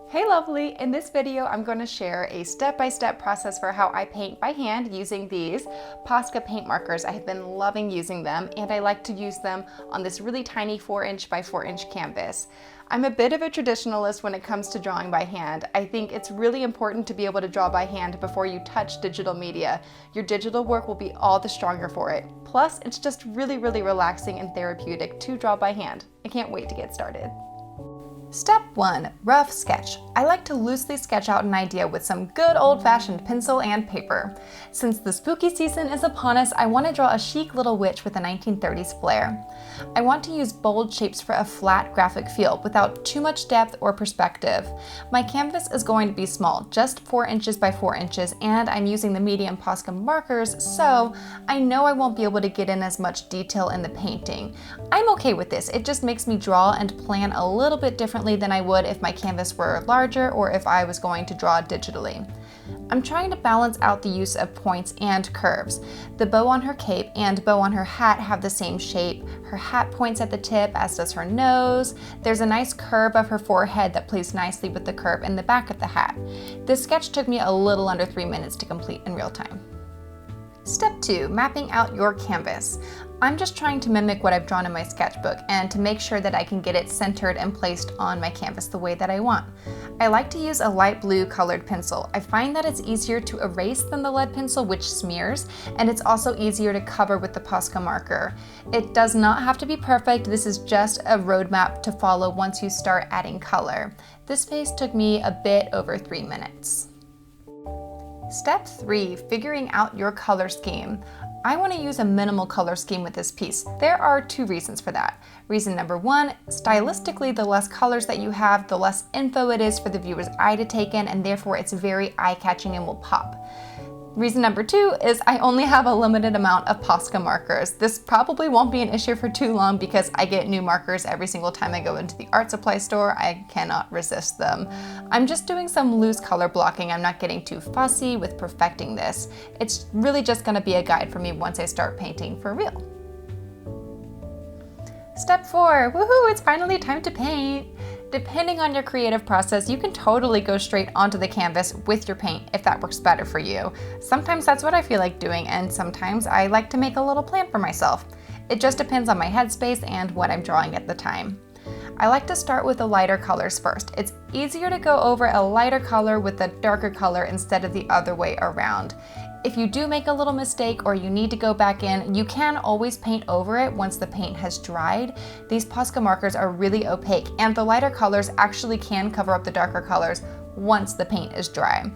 Hey lovely! In this video, I'm going to share a step-by-step process for how I paint by hand using these POSCA paint markers. I have been loving using them, and I like to use them on this really tiny 4" by 4" canvas. I'm a bit of a traditionalist when it comes to drawing by hand. I think it's really important to be able to draw by hand before you touch digital media. Your digital work will be all the stronger for it. Plus, it's just really relaxing and therapeutic to draw by hand. I can't wait to get started. Step 1. Rough sketch. I like to loosely sketch out an idea with some good old-fashioned pencil and paper. Since the spooky season is upon us, I want to draw a chic little witch with a 1930s flair. I want to use bold shapes for a flat graphic feel without too much depth or perspective. My canvas is going to be small, just 4" by 4", and I'm using the medium POSCA markers, so I know I won't be able to get in as much detail in the painting. I'm okay with this. It just makes me draw and plan a little bit differently than I would if my canvas were larger or if I was going to draw digitally. I'm trying to balance out the use of points and curves. The bow on her cape and bow on her hat have the same shape. Her hat points at the tip, as does her nose. There's a nice curve of her forehead that plays nicely with the curve in the back of the hat. This sketch took me a little under 3 minutes to complete in real time. Step 2. Mapping out your canvas. I'm just trying to mimic what I've drawn in my sketchbook and to make sure that I can get it centered and placed on my canvas the way that I want. I like to use a light blue colored pencil. I find that it's easier to erase than the lead pencil, which smears, and it's also easier to cover with the POSCA marker. It does not have to be perfect. This is just a roadmap to follow once you start adding color. This phase took me a bit over 3 minutes. Step 3. Figuring out your color scheme. I want to use a minimal color scheme with this piece. There are 2 reasons for that. Reason number 1, stylistically, the less colors that you have, the less info it is for the viewer's eye to take in, and therefore it's very eye-catching and will pop. Reason number 2 is I only have a limited amount of POSCA markers. This probably won't be an issue for too long because I get new markers every single time I go into the art supply store. I cannot resist them. I'm just doing some loose color blocking. I'm not getting too fussy with perfecting this. It's really just going to be a guide for me once I start painting for real. Step 4. Woohoo! It's finally time to paint! Depending on your creative process, you can totally go straight onto the canvas with your paint if that works better for you. Sometimes that's what I feel like doing, and sometimes I like to make a little plan for myself. It just depends on my headspace and what I'm drawing at the time. I like to start with the lighter colors first. It's easier to go over a lighter color with a darker color instead of the other way around. If you do make a little mistake or you need to go back in, you can always paint over it once the paint has dried. These POSCA markers are really opaque, and the lighter colors actually can cover up the darker colors once the paint is dry.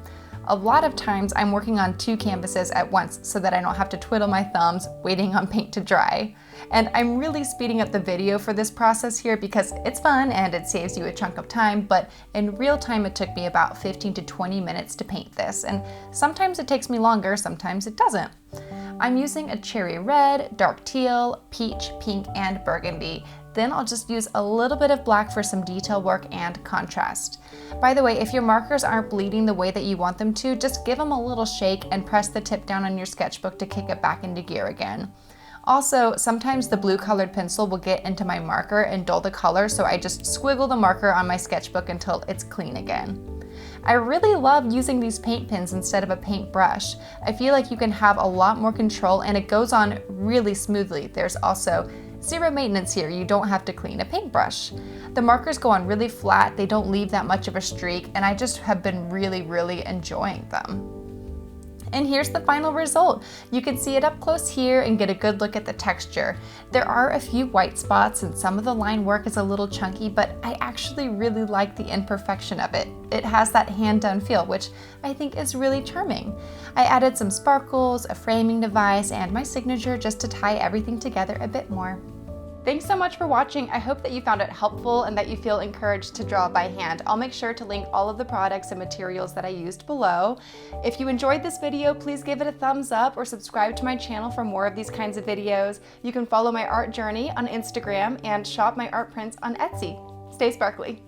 A lot of times I'm working on 2 canvases at once so that I don't have to twiddle my thumbs waiting on paint to dry. And I'm really speeding up the video for this process here because it's fun and it saves you a chunk of time, but in real time it took me about 15 to 20 minutes to paint this, and sometimes it takes me longer, sometimes it doesn't. I'm using a cherry red, dark teal, peach, pink, and burgundy. Then I'll just use a little bit of black for some detail work and contrast. By the way, if your markers aren't bleeding the way that you want them to, just give them a little shake and press the tip down on your sketchbook to kick it back into gear again. Also, sometimes the blue colored pencil will get into my marker and dull the color, so I just squiggle the marker on my sketchbook until it's clean again. I really love using these paint pens instead of a paintbrush. I feel like you can have a lot more control and it goes on really smoothly. There's also 0 maintenance here. You don't have to clean a paintbrush. The markers go on really flat, they don't leave that much of a streak, and I just have been really enjoying them. And here's the final result. You can see it up close here and get a good look at the texture. There are a few white spots and some of the line work is a little chunky, but I actually really like the imperfection of it. It has that hand-done feel, which I think is really charming. I added some sparkles, a framing device, and my signature just to tie everything together a bit more. Thanks so much for watching. I hope that you found it helpful and that you feel encouraged to draw by hand. I'll make sure to link all of the products and materials that I used below. If you enjoyed this video, please give it a thumbs up or subscribe to my channel for more of these kinds of videos. You can follow my art journey on Instagram and shop my art prints on Etsy. Stay sparkly.